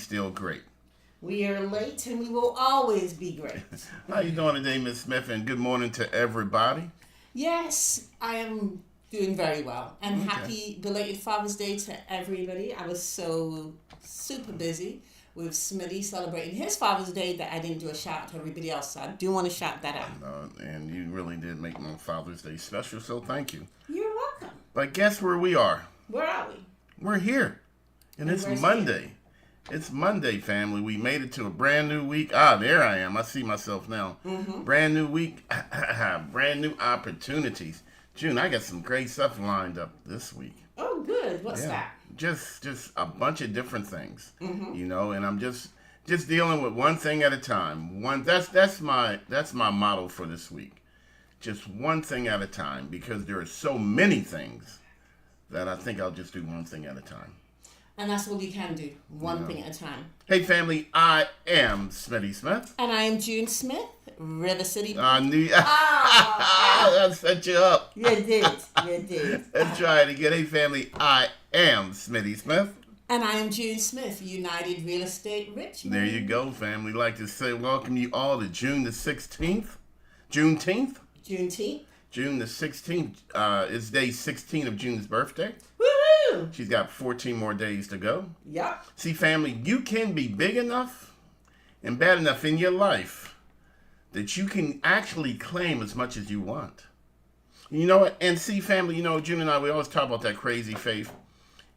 still great. We are late and we will always be great. How you doing today, Miss Smith? And good morning to everybody. Yes, I am doing very well. And Okay. happy belated Father's Day to everybody. I was so super busy with Smitty celebrating his Father's Day that I didn't do a shout out to everybody else. So I do want to shout that out. And you really did make my Father's Day special, so thank you. You're welcome. But guess where we are? Where are we? We're here. And it's where's Monday. It's Monday, family. We made it to a brand new week. There I am. I see myself now. Brand new week. Brand new opportunities. June, I got some great stuff lined up this week. Oh, good. What's Yeah. that? Just a bunch of different things. And I'm just dealing with one thing at a time. That's my motto for this week. Just one thing at a time, because there are so many things that I think I'll just do one thing at a time. And that's all you can do. One thing at a time. Hey family, I am Smitty Smith. And I am June Smith, River City. I knew Oh, I set you up. you did. You did. Let's try it again. Hey family, I am Smitty Smith. And I am June Smith, United Real Estate Richmond. There you go, family. Like to say welcome you all to June the 16th. Juneteenth? Juneteenth. June the 16th is day 16 of June's birthday. Woo! She's got 14 more days to go. Yep. See, family, you can be big enough and bad enough in your life that you can actually claim as much as you want. You know what? And see, family, June and I, we always talk about that crazy faith.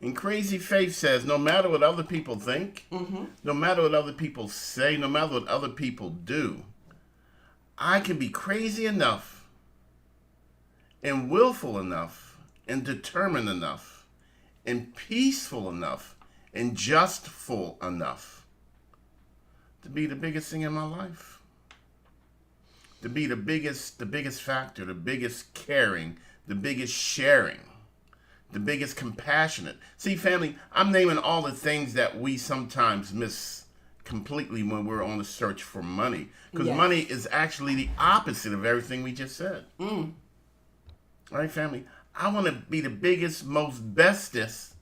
And crazy faith says no matter what other people think, no matter what other people say, no matter what other people do, I can be crazy enough and willful enough and determined enough and peaceful enough and justful enough to be the biggest thing in my life. To be the biggest factor, the biggest caring, the biggest sharing, the biggest compassionate. See, family, I'm naming all the things that we sometimes miss completely when we're on the search for money. Because Yes. money is actually the opposite of everything we just said. All right, family, I want to be the biggest, most bestest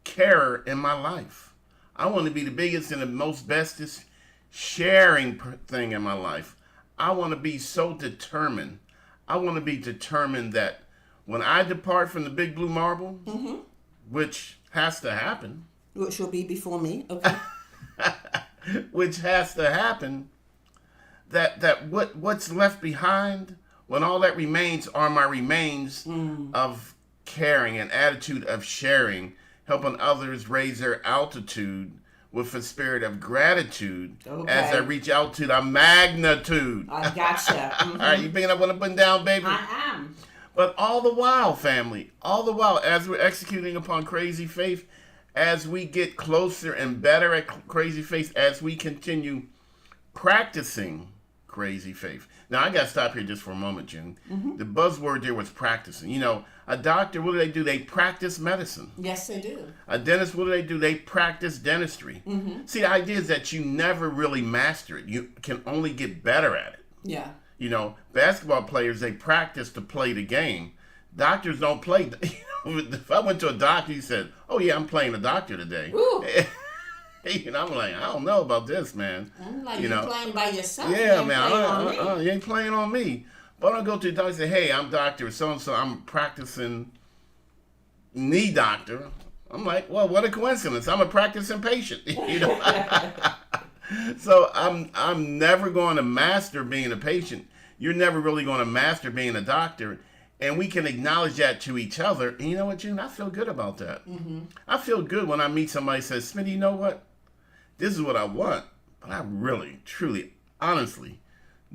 carer in my life. I want to be the biggest and the most bestest sharing thing in my life. I want to be so determined. I want to be determined that when I depart from the big blue marble, which has to happen, Which will be before me. Okay. which has to happen, that what's left behind, when all that remains are my remains of caring, an attitude of sharing, helping others raise their altitude with a spirit of gratitude as I Okay. reach out to the magnitude. I gotcha. All right, you picking up what I'm putting down, baby? I am. But all the while, family, all the while, as we're executing upon crazy faith, as we get closer and better at crazy faith, as we continue practicing crazy faith. Now, I got to stop here just for a moment, June. The buzzword there was practicing. A doctor, what do? They practice medicine. Yes, they do. A dentist, what do? They practice dentistry. See, the idea is that you never really master it. You can only get better at it. Yeah. Basketball players, they practice to play the game. Doctors don't play. If I went to a doctor, he said, "Oh yeah, I'm playing a doctor today." Ooh. I'm like, I don't know about this, man. I'm like, you're playing by yourself. Yeah, You ain't man. playing on me. You ain't playing on me. But I go to the doctor and say, "Hey, I'm Doctor So-and-so. I'm practicing knee doctor." I'm like, well, what a coincidence. I'm a practicing patient. So I'm never going to master being a patient. You're never really going to master being a doctor. And we can acknowledge that to each other. And you know what, June? I feel good about that. I feel good when I meet somebody who says, "Smitty, you know what? This is what I want. But I really, truly, honestly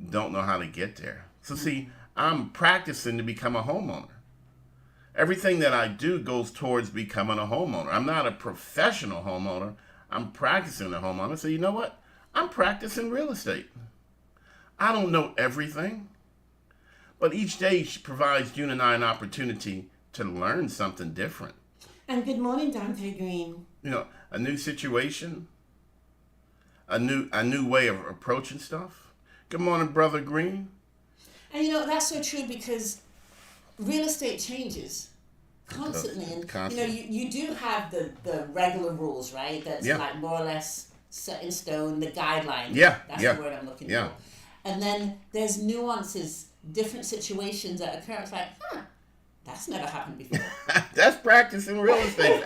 don't know how to get there." So see, I'm practicing to become a homeowner. Everything that I do goes towards becoming a homeowner. I'm not a professional homeowner. I'm practicing a homeowner. So you know what? I'm practicing real estate. I don't know everything. But each day provides June and I an opportunity to learn something different. And good morning, Dante Green. A new situation, a new way of approaching stuff. Good morning, Brother Green. And that's so true because real estate changes. Constantly. And Constantly. you do have the regular rules, right? That's Yeah. like more or less set in stone, the guidelines. Yeah, That's yeah, the word I'm looking yeah. for. And then there's nuances, different situations that occur. It's like, that's never happened before. That's practicing real estate.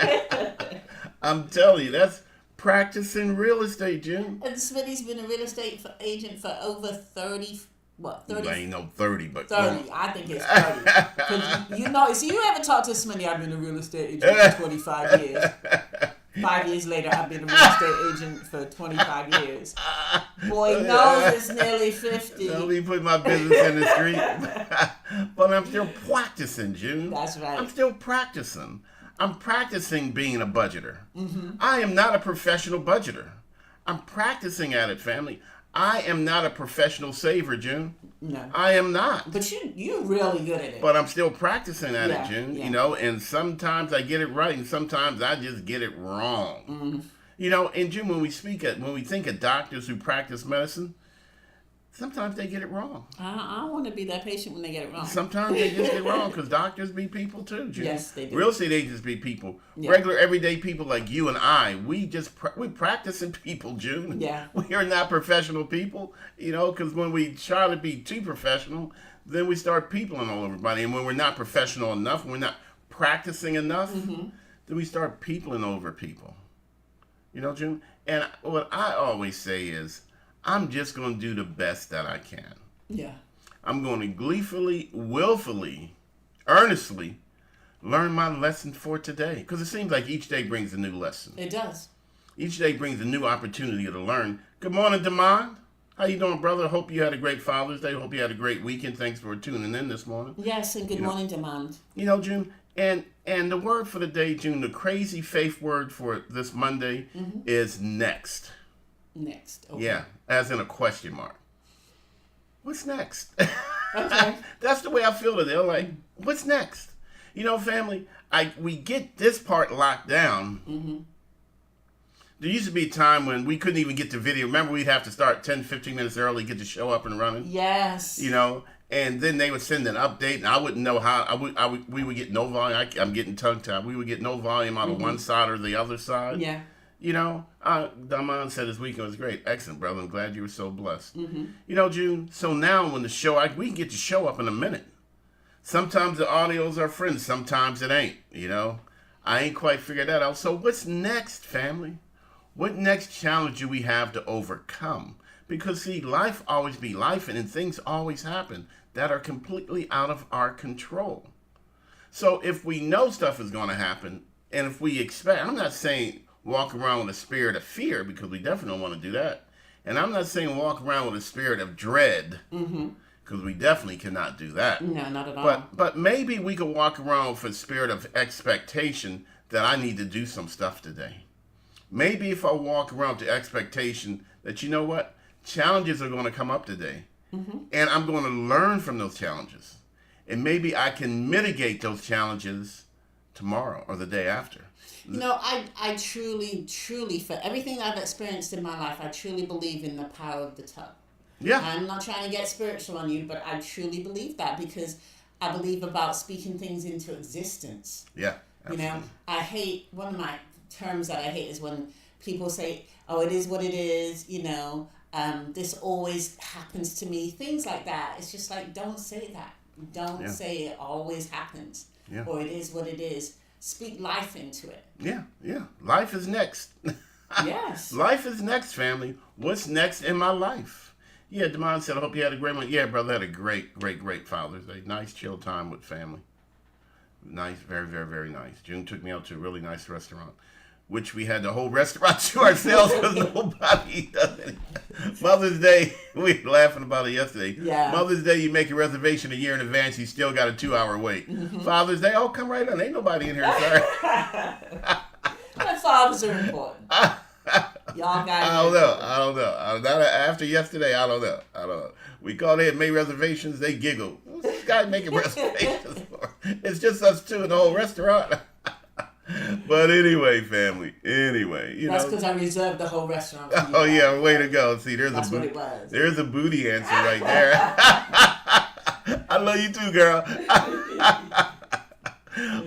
I'm telling you, that's practicing real estate, Jim. And Smitty's been a real estate agent for over 30, what, 30? Well, ain't no 30, but 30, I think it's 30. 'Cause you ever talk to Smitty, I've been a real estate agent for 25 years. 5 years later, I've been a real estate agent for 25 years. Boy knows it's nearly 50. Don't be putting my business in the street. But I'm still practicing, June. That's right. I'm still practicing. I'm practicing being a budgeter. I am not a professional budgeter. I'm practicing at it, family. I am not a professional saver, June. No. I am not. But you're really good at it. But I'm still practicing at Yeah, it, June. yeah. You know, and sometimes I get it right, and sometimes I just get it wrong. You know, and June, when we think of doctors who practice medicine, sometimes they get it wrong. I want to be that patient when they get it wrong. Sometimes they just get it wrong because doctors be people too, June. Yes, they do. Real estate agents be people. Yeah. Regular, everyday people like you and I. We just we practicing people, June. Yeah. We are not professional people, you know, because when we try to be too professional, then we start peopling all over everybody. And when we're not professional enough, when we're not practicing enough, then we start peopling over people. You know, June? And what I always say is, I'm just going to do the best that I can. Yeah. I'm going to gleefully, willfully, earnestly learn my lesson for today. Because it seems like each day brings a new lesson. It does. Each day brings a new opportunity to learn. Good morning, Demond. How you doing, brother? Hope you had a great Father's Day. Hope you had a great weekend. Thanks for tuning in this morning. Yes, and good morning, Demand. You know, June, and the word for the day, June, the crazy faith word for this Monday is next. Next. Okay. Yeah, as in a question mark. What's next? Okay. That's the way I feel today. I'm like, what's next? You know, family, we get this part locked down. There used to be a time when we couldn't even get the video. Remember, we'd have to start 10, 15 minutes early, get the show up and running. Yes. You know, and then they would send an update, and I wouldn't know how. We would get no volume. I'm getting tongue-tied. We would get no volume out of one side or the other side. Yeah. You know, Daman said his weekend was great. Excellent, brother. I'm glad you were so blessed. You know, June, so now when the show, we can get the show up in a minute. Sometimes the audio's our friends. Sometimes it ain't, you know. I ain't quite figured that out. So what's next, family? What next challenge do we have to overcome? Because, see, life always be life, and things always happen that are completely out of our control. So if we know stuff is going to happen, and if we expect, I'm not saying walk around with a spirit of fear, because we definitely don't want to do that. And I'm not saying walk around with a spirit of dread, because we definitely cannot do that. No, not at all. But maybe we could walk around with a spirit of expectation that I need to do some stuff today. Maybe if I walk around with the expectation that, you know what, challenges are going to come up today. And I'm going to learn from those challenges. And maybe I can mitigate those challenges tomorrow or the day after. You know, I truly, for everything I've experienced in my life, I truly believe in the power of the tongue. Yeah. I'm not trying to get spiritual on you, but I truly believe that because I believe about speaking things into existence. Yeah. You know, I hate, one of my terms that I hate is when people say, oh, it is what it is, you know, this always happens to me, things like that. It's just like, don't say that. Don't say it always happens. Yeah. Or it is what it is. Speak life into it. Yeah. Life is next. Yes. Life is next, family. What's next in my life? Yeah, Demond said, I hope you had a great one. Yeah, brother, I had a great Father's Day. Nice, chill time with family. Nice, very, very, very nice. June took me out to a really nice restaurant, which we had the whole restaurant to ourselves because nobody does it. Mother's Day, we were laughing about it yesterday. Yeah. Mother's Day, you make a reservation a year in advance, you still got a 2-hour wait. Father's Day, oh, come right on. Ain't nobody in here, sorry. But fathers are important. Y'all guys. I don't know. Not after yesterday, I don't know. We called in, made reservations, they giggled. What's this guy making reservations for? It's just us two in the whole restaurant. But anyway, family. Anyway, you That's know. because I reserved the whole restaurant for you. Oh yeah, way to go. See, there's That's a what it was. there's a booty answer right there. I love you too, girl.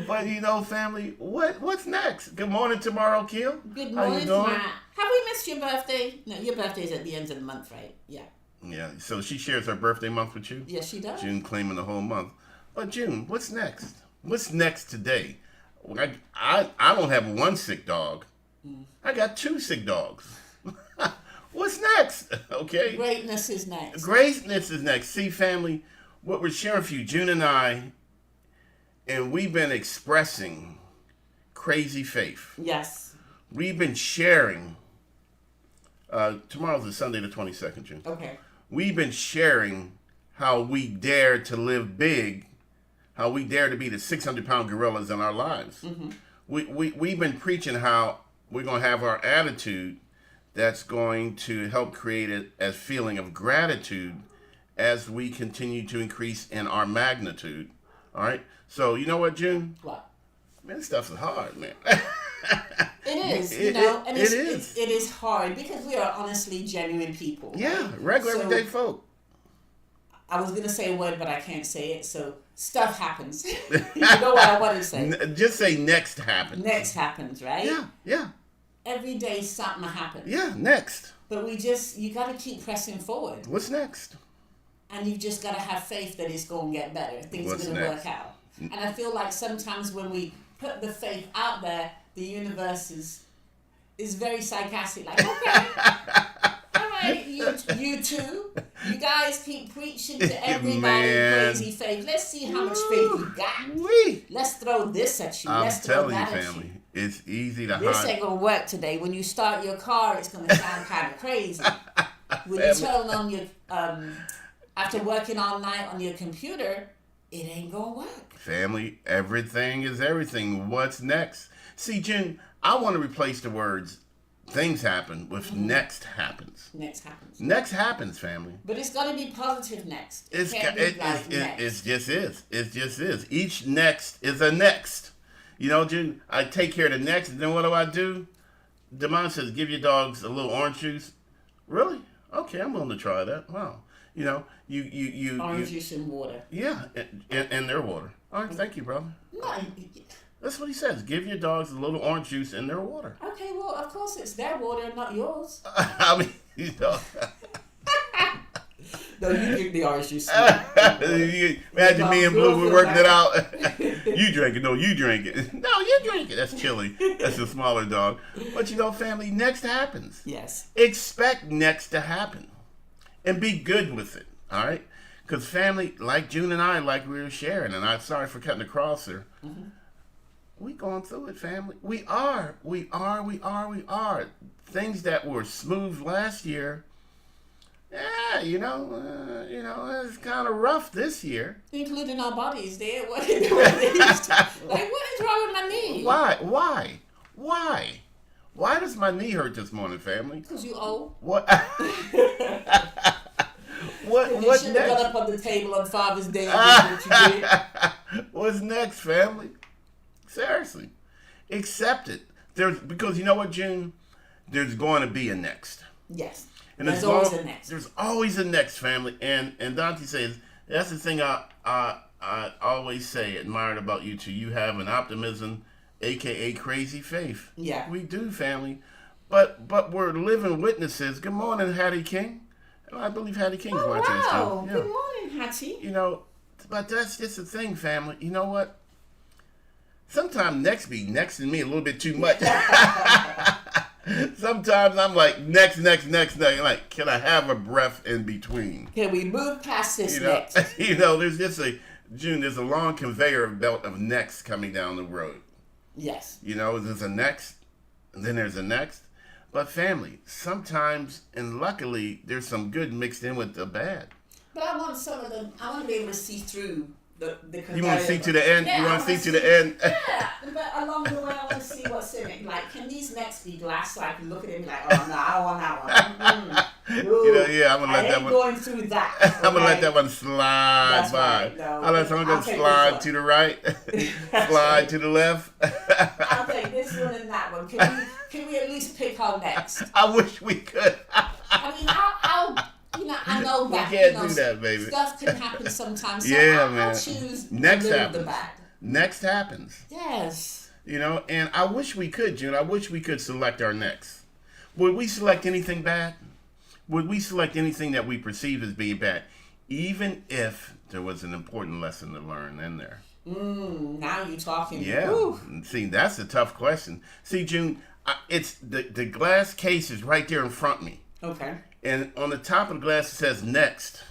But you know, family, what's next? Good morning, Tomorrow Kill. Good How you morning, doing? Matt. Have we missed your birthday? No, your birthday's at the end of the month, right? Yeah. Yeah, so she shares her birthday month with you? Yes, she does. June claiming the whole month. But June, what's next? What's next today? I don't have one sick dog. I got 2 sick dogs. What's next? Okay. Greatness is next. Greatness is next. See, family, what we're sharing for you, June and I, and we've been expressing crazy faith. Yes. We've been sharing. Tomorrow's the Sunday, the 22nd, June. Okay. We've been sharing how we dare to live big, how we dare to be the 600-pound gorillas in our lives. Mm-hmm. We've been preaching how we're going to have our attitude that's going to help create a feeling of gratitude as we continue to increase in our magnitude. All right? So, you know what, June? What? Man, this stuff is hard, man. It is, and it is hard because we are honestly genuine people. Yeah, regular everyday folk. I was gonna say a word, but I can't say it. So stuff happens. You know what I want to say? Just say next happens. Next happens, right? Yeah. Every day something happens. Yeah, next. But you got to keep pressing forward, What's next? and you've just got to have faith that it's going to get better. Things What's are going to next? work out. And I feel like sometimes when we put the faith out there, the universe is very sarcastic. Like, okay. All right, you two, you guys keep preaching to everybody Man. crazy faith. Let's see how much faith you got. Wee. Let's throw this at you. I'm Let's throw telling you, that at family, you. it's easy to This hide. ain't gonna work today. When you start your car, it's gonna sound kind of crazy. When you turn on your after working all night on your computer, it ain't gonna work. Family, everything is everything. What's next? See, Jen, I want to replace the words things happen with next happens. Next happens. Next happens, family. But it's gotta be positive next. It It's can't it, be like next. it just is. It just is. Each next is a next. You know, Jen, I take care of the next, and then what do? Demond says, give your dogs a little orange juice. Really? Okay, I'm willing to try that. Wow. You know, you Orange juice and water. Yeah, in their water. All right, thank you, brother. No. That's what he says. Give your dogs a little orange juice in their water. Okay, well, of course it's their water, not yours. I mean, you know. No, you drink the orange juice. Imagine me and Blue, we're working it out. You drink it. No, you drink it. No, you drink it. That's Chili. That's a smaller dog. But you know, family, next happens. Yes. Expect next to happen. And be good with it. All right? Because family, like June and I, like we were sharing, and I'm sorry for cutting across here. Mm-hmm. We going through it, family. We are. Things that were smooth last year, it's kind of rough this year. Including our bodies there. What is wrong with my knee? Why does my knee hurt this morning, family? Because you old. What? You What should have got next? up on the table on Father's Day and did what you did. What's next, family? Seriously, accept it. Because you know what, June? There's going to be a next. Yes. And There's always a next. There's always a next, family. And Dante says, that's the thing I always say, admired about you two. You have an optimism, a.k.a. crazy faith. Yeah. We do, family. But we're living witnesses. Good morning, Hattie King. I believe Hattie King's watching this too. Wow. Yeah. Good morning, Hattie. You know, but that's just the thing, family. You know what? Sometimes next be next to me a little bit too much. Sometimes I'm like, next. Like, can I have a breath in between? Can we move past this You know, next? there's just there's a long conveyor belt of next coming down the road. Yes. You know, there's a next, and then there's a next. But family, sometimes, and luckily, there's some good mixed in with the bad. But I want some of them. I want to be able to see through the You want to see to the end? Yeah, You want I to wanna see to the end? Yeah, but along the way, I want to see what's in it. Like, can these necks be glass so I can look at it and be like, oh no, I don't want that one. Ooh, I'm gonna let that one. going through that. Okay? I'm gonna let that one slide That's by. right. No, I'm gonna I'll take slide this to the right, slide to the left. I'll take this one and that one. Can we at least pick our next? I wish we could. I mean, I know We that can't do that, baby. Stuff can happen sometimes. So Yeah, I'll man. choose Next the good happens. the bad. Next happens. Yes. You know, and I wish we could, June. I wish we could select our next. Would we select anything bad? Would we select anything that we perceive as being bad? Even if there was an important lesson to learn in there. Now you're talking. Yeah. Woo. See, that's a tough question. See, June, it's the glass case is right there in front of me. Okay. And on the top of the glass it says next.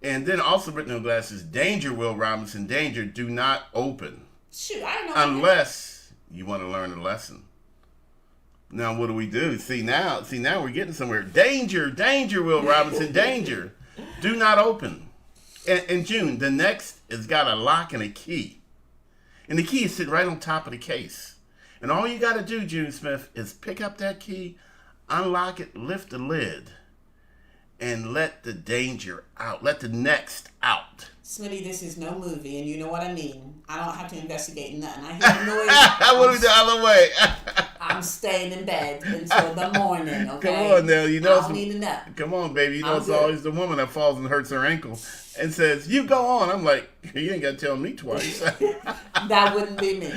And then also written on the glass is danger, Will Robinson, danger, do not open. Shoot, I know. Unless you want to learn a lesson. Now what do we do? See now we're getting somewhere. Danger, danger, Will Robinson, danger. Do not open. And June, the next has got a lock and a key. And the key is sitting right on top of the case. And all you got to do, June Smith, is pick up that key, unlock it, lift the lid, and let the danger out. Let the next out. Smitty, this is no movie, and you know what I mean. I don't have to investigate nothing. I hear the noise. What are we the other way? I'm staying in bed until the morning, okay? Come on now, you know. I don't need a nap. Come on, baby. You know I'm it's good. always the woman that falls and hurts her ankle and says, "You go on." I'm like, you ain't got to tell me twice. That wouldn't be me.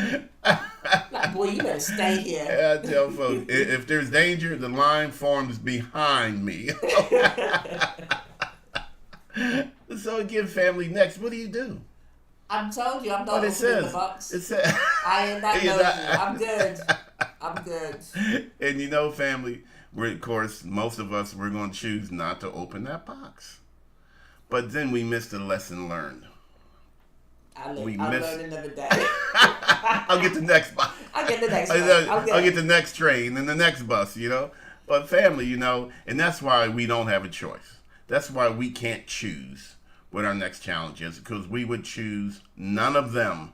Like, boy, you better stay here. I tell folks, if there's danger, the line forms behind me. So again, family, next, what do you do? I told you, I'm not What it opening says. the box. It says. I am not You're nosy. not- I'm good. I'm good. And you know, family, of course, most of us, we're going to choose not to open that box. But then we miss the lesson learned. I'll We learn miss- another day. I'll get the next box. I'll get the next one. I'll get the next train and the next bus, you know. But family, you know, and that's why we don't have a choice. That's why we can't choose what our next challenge is, because we would choose none of them.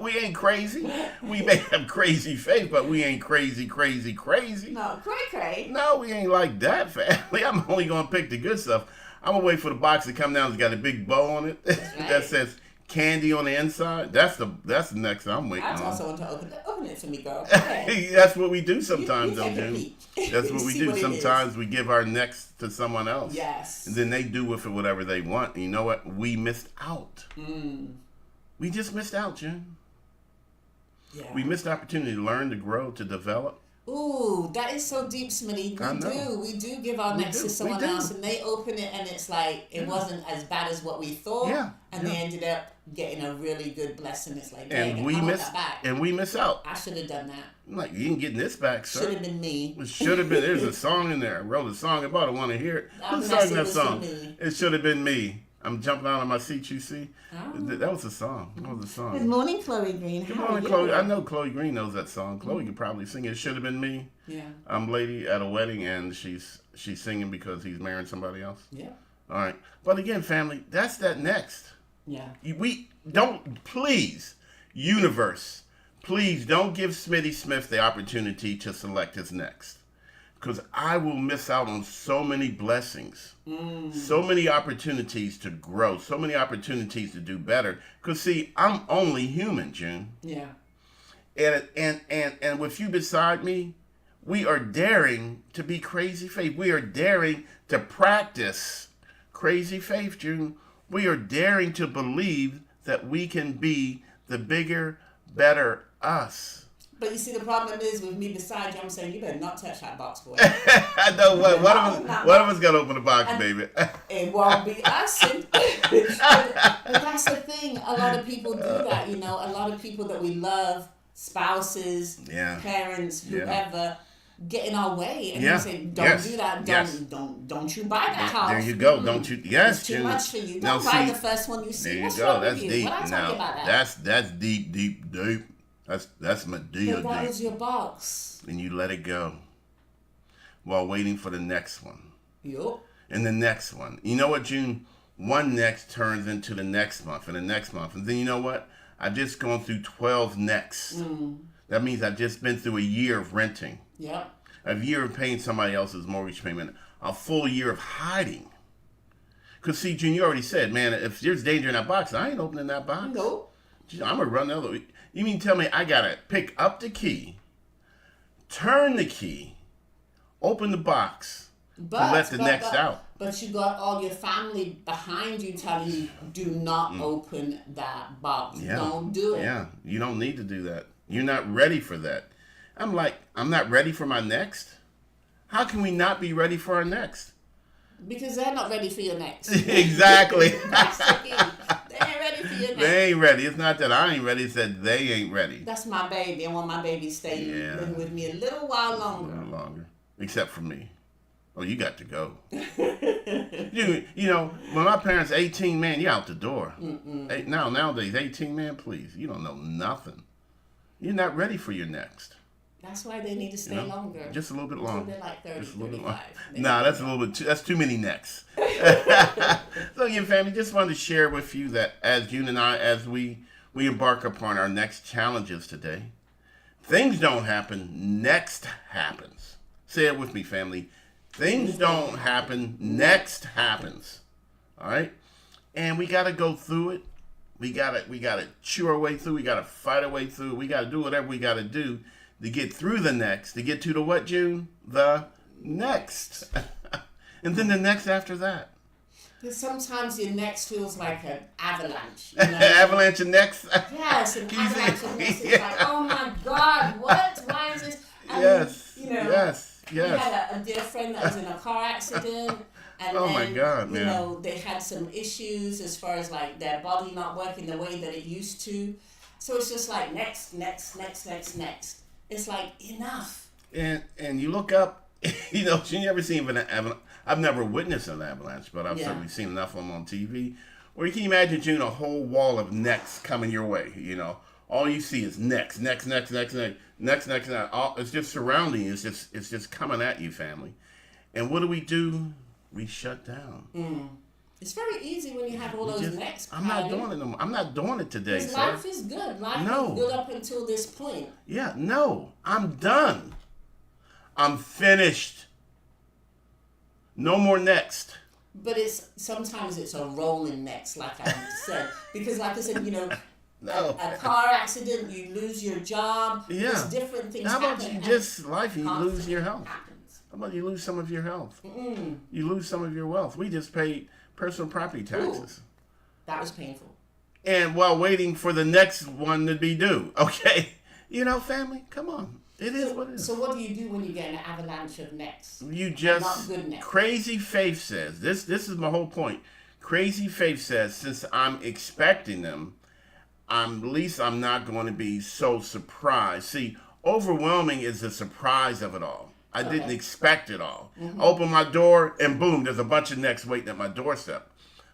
We ain't crazy. We may have crazy faith, but we ain't crazy. No, cray. No, we ain't like that, family. I'm only gonna pick the good stuff. I'm gonna wait for the box to come down. It's got a big bow on it right. that says candy on the inside. That's the next I'm waiting I on. also want to open it for me, girl. Okay. That's what we do sometimes, You though, take a Jim. peek. That's what we See do. what it is. Sometimes we give our next to someone else. Yes. And then they do with it whatever they want. And you know what? We missed out. We just missed out, Jim. Yeah. We missed the opportunity to learn, to grow, to develop. Ooh, that is so deep, Smitty. I know. We do give our We next do, to someone we do. else, and they open it, and it's like it wasn't as bad as what we thought. Yeah, And they ended up getting a really good blessing. It's like, And dang, we I want miss that back. and we miss out. I should have done that. I'm like, you ain't getting this back, sir. Should have been me. It should have been. There's a song in there. I wrote a song about it. I want to hear it. That Who sang that message was for song? me. It should have been me. I'm jumping out of my seat, you see? Oh. That was a song. That was a song. Good morning, Chloe Green. Good How morning, are Chloe. you? I know Chloe Green knows that song. Chloe could probably sing it. It should have been me. Yeah. I'm lady at a wedding, and she's singing because he's marrying somebody else. Yeah. All right. But again, family, that's that next. Yeah. We don't, please, universe, please don't give Smitty Smith the opportunity to select his next. Because I will miss out on so many blessings, so many opportunities to grow, so many opportunities to do better. Because see, I'm only human, June. Yeah. And with you beside me, we are daring to be crazy faith. We are daring to practice crazy faith, June. We are daring to believe that we can be the bigger, better us. But you see, the problem is with me beside you, I'm saying, you better not touch that box, boy. I know what one of us got to open the box, baby. It won't be us. But that's the thing. A lot of people do that, you know. A lot of people that we love, spouses, Yeah. parents, Yeah. whoever, get in our way and Yeah. they say, "Don't Yes. do that. Yes. Don't you buy that house? There you go. Don't you? Yes, It's too June. much for you. Now, Don't buy see, the first one you see. there you What's go. wrong That's with you? deep. What I talking Now about that? that's deep. That's my deal. But that Deep. is your box. And you let it go while waiting for the next one. Yup. And the next one. You know what, June? One next turns into the next month and the next month. And then you know what? I've just gone through 12 next. That means I've just been through a year of renting, Yep. a year of paying somebody else's mortgage payment, a full year of hiding. Because, see, June, you already said, man, if there's danger in that box, I ain't opening that box. Nope. I'm going to run the other way. You mean tell me I got to pick up the key, turn the key, open the box, let the next out. But you got all your family behind you telling you, do not open that box. Yeah. Don't do it. Yeah, you don't need to do that. You're not ready for that. I'm like, I'm not ready for my next. How can we not be ready for our next? Because they're not ready for your next. Exactly. That's the key. They ain't ready for your next. They ain't ready. It's not that I ain't ready. It's that they ain't ready. That's my baby. I want my baby to stay living with me a little while longer. No longer. Except for me. Oh, you got to go. you know, when my parents 18, man, you're out the door. Nowadays, 18, man, please. You don't know nothing. You're not ready for your next. That's why they need to stay longer. Just a little bit longer. Until they're like 30, Just a little bit 35. Nah, that's a little bit that's too many necks. So again, family, just wanted to share with you that as June and I, as we embark upon our next challenges today, things don't happen, next happens. Say it with me, family. Things don't happen, next happens. All right? And we got to go through it. We got to chew our way through. We got to fight our way through. We got to do whatever we got to do to get through the next. To get to the what, June? The next. And then the next after that. Because sometimes your next feels like an avalanche. You know? Avalanche and next. Yes, an avalanche of next. It's like, oh my God, what? Why is this? And, Yes. you know, Yes. we had a dear friend that was in a car accident. And Oh then, my God, man. You know, they had some issues as far as like their body not working the way that it used to. So it's just like next. It's like enough. And you look up, you know, you never seen an avalanche. I've never witnessed an avalanche, but I've certainly seen enough of them on TV. Or you can imagine, June, a whole wall of necks coming your way. You know, all you see is necks. All, it's just surrounding you. It's just coming at you, family. And what do? We shut down. It's very easy when you have all those necks. I'm not doing it no more. I'm not doing it today, Because sir. life is good. Life is good up until this point. Yeah, no. I'm done. I'm finished. No more next. But sometimes it's a rolling next, like I said. Because like I said, you know, a car accident, you lose your job. Yeah. There's different things How about happen, you just life, you lose your health? Happens. How about you lose some of your health? You lose some of your wealth. We just paid personal property taxes. Ooh, that was painful. And while waiting for the next one to be due. Okay. You know, family, come on. It is what it is. So what do you do when you get an avalanche of necks? You just not good necks. Crazy Faith says, this is my whole point. Crazy Faith says, since I'm expecting them, at least I'm not going to be so surprised. See, overwhelming is the surprise of it all. I didn't expect it all. I open my door and boom, there's a bunch of necks waiting at my doorstep.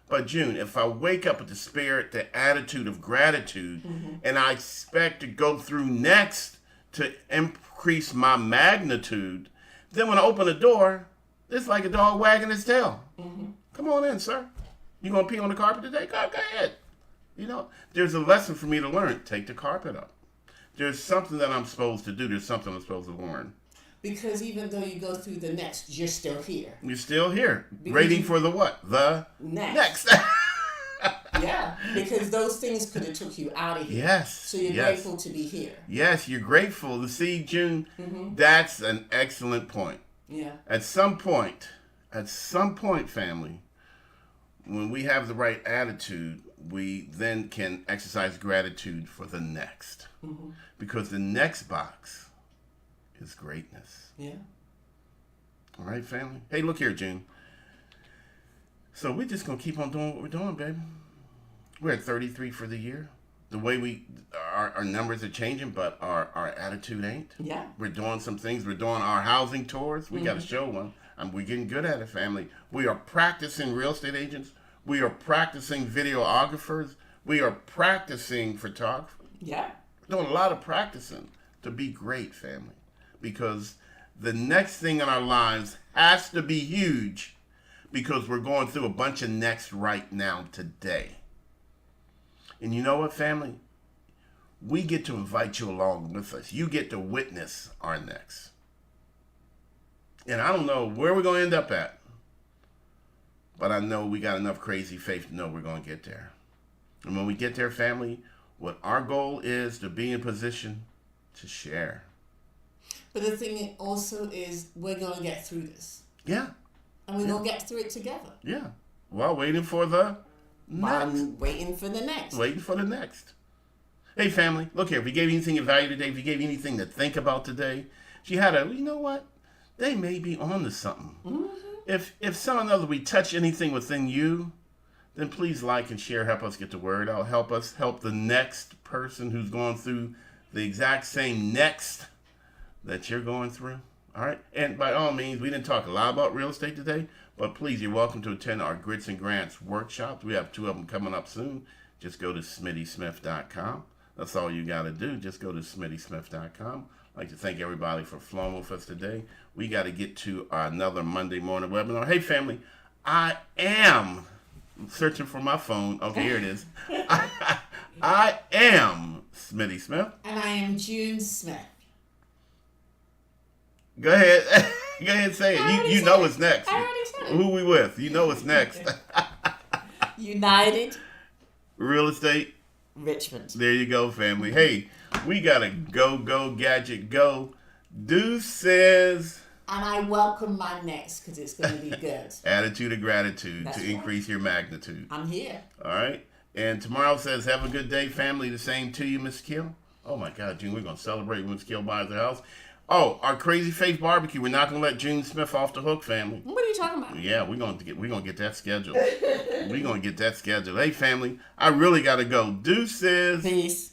But June, if I wake up with the spirit, the attitude of gratitude, and I expect to go through next to increase my magnitude, then when I open the door, it's like a dog wagging its tail. Come on in, sir. You gonna pee on the carpet today? Go ahead. You know, there's a lesson for me to learn. Take the carpet up. There's something that I'm supposed to do. There's something I'm supposed to learn. Because even though you go through the next, you're still here. You're still here. Waiting for the what? The next. Yeah, because those things could have took you out of here. Yes. So you're grateful to be here. Yes, you're grateful to see, June. That's an excellent point. Yeah. At some point, family, when we have the right attitude, we then can exercise gratitude for the next. Because the next box is greatness. Yeah. All right, family? Hey, look here, June. So we're just going to keep on doing what we're doing, baby. We're at 33 for the year. The way our numbers are changing, but our attitude ain't. Yeah. We're doing some things. We're doing our housing tours. We got to show one. We're getting good at it, family. We are practicing real estate agents. We are practicing videographers. We are practicing photography. Yeah. We're doing a lot of practicing to be great, family. Because the next thing in our lives has to be huge, because we're going through a bunch of next right now today. And you know what, family? We get to invite you along with us. You get to witness our next. And I don't know where we're going to end up at, but I know we got enough crazy faith to know we're going to get there. And when we get there, family, what our goal is to be in position to share. But the thing also is, we're going to get through this. Yeah. And we're going to get through it together. Yeah. While waiting for the next. I'm waiting for the next. Waiting for the next. Hey, family, look here. If we gave you anything of value today, if we gave you anything to think about today, she had you know what? They may be on to something. Mm-hmm. If someone knows we touch anything within you, then please like and share. Help us get the word out. Help us help the next person who's going through the exact same next that you're going through. All right? And by all means, we didn't talk a lot about real estate today, but please, you're welcome to attend our Grits and Grants workshops. We have 2 of them coming up soon. Just go to smittysmith.com. That's all you got to do. Just go to smittysmith.com. I'd like to thank everybody for flowing with us today. We got to get to another Monday morning webinar. Hey, family, I am searching for my phone. Okay, here it is. I am Smitty Smith. And I am June Smith. Go ahead. Go ahead and say it. You know it's next. I already said it. Who we with? You know it's next. United Real estate. Richmond. There you go, family. Hey, we got to go, gadget, go. Deuces. And I welcome my next because it's going to be good. Attitude of gratitude That's to right. increase your magnitude. I'm here. All right. And tomorrow says, have a good day, family. The same to you, Miss Kill. Oh, my God, June, we're going to celebrate when Miss Kill buys her house. Oh, our Crazy Faith barbecue. We're not going to let June Smith off the hook, family. What are you talking about? Yeah, we're gonna get that scheduled. We're gonna get that scheduled. Hey, family, I really gotta go. Deuces. Peace.